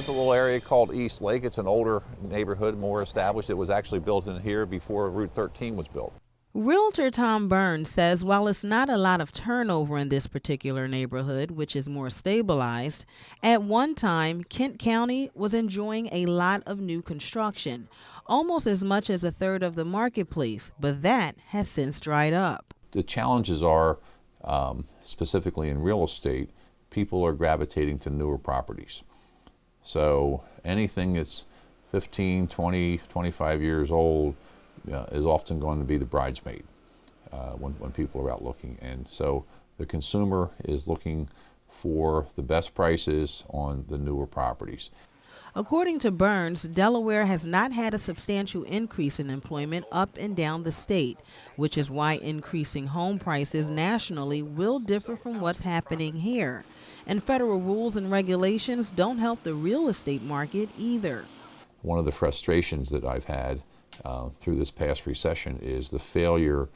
is a little area called East Lake. It's an older neighborhood, more established. It was actually built in here before Route 13 was built. Realtor Tom Burns says while it's not a lot of turnover in this particular neighborhood, which is more stabilized, at one time Kent County was enjoying a lot of new construction, almost as much as a third of the marketplace, but that has since dried up. The challenges are, specifically in real estate, people are gravitating to newer properties. So anything that's 15, 20, 25 years old is often going to be the bridesmaid when people are out looking. And so the consumer is looking for the best prices on the newer properties. According to Burns, Delaware has not had a substantial increase in employment up and down the state, which is why increasing home prices nationally will differ from what's happening here. And federal rules and regulations don't help the real estate market either. One of the frustrations that I've had through this past recession is the failure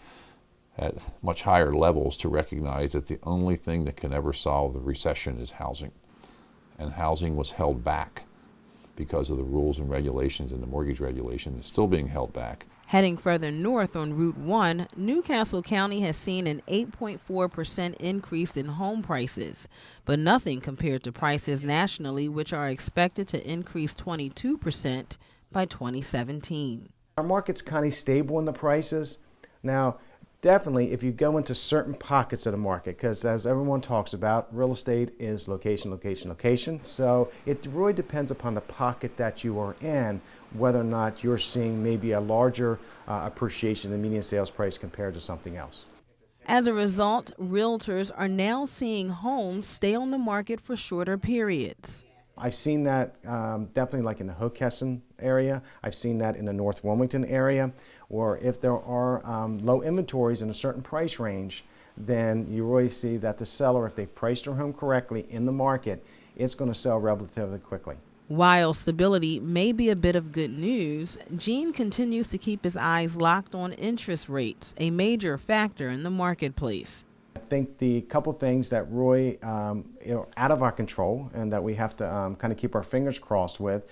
at much higher levels to recognize that the only thing that can ever solve the recession is housing. And housing was held back because of the rules and regulations, and the mortgage regulation is still being held back. Heading further north on Route 1, Newcastle County has seen an 8.4% increase in home prices, but nothing compared to prices nationally, which are expected to increase 22% by 2017. Our market's kind of stable in the prices. Now, definitely if you go into certain pockets of the market, because as everyone talks about, real estate is location, location, location. So it really depends upon the pocket that you are in, whether or not you're seeing maybe a larger appreciation in the median sales price compared to something else. As a result, realtors are now seeing homes stay on the market for shorter periods. I've seen that definitely like in the Hockessin area. I've seen that in the North Wilmington area. Or if there are low inventories in a certain price range, then you really see that the seller, if they've priced their home correctly in the market, it's going to sell relatively quickly. While stability may be a bit of good news, Gene continues to keep his eyes locked on interest rates, a major factor in the marketplace. I think the couple things that really are out of our control and that we have to kind of keep our fingers crossed with.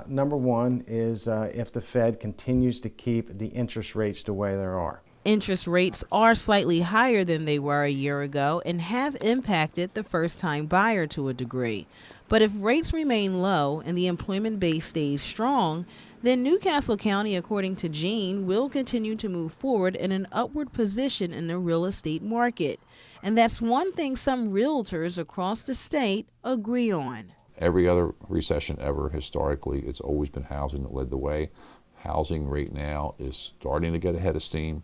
Number one is if the Fed continues to keep the interest rates the way they are. Interest rates are slightly higher than they were a year ago and have impacted the first-time buyer to a degree. But if rates remain low and the employment base stays strong, then Newcastle County, according to Gene, will continue to move forward in an upward position in the real estate market. And that's one thing some realtors across the state agree on. Every other recession ever, historically, it's always been housing that led the way. Housing right now is starting to get ahead of steam.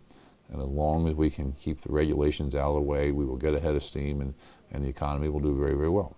And as long as we can keep the regulations out of the way, we will get ahead of steam and the economy will do very, very well.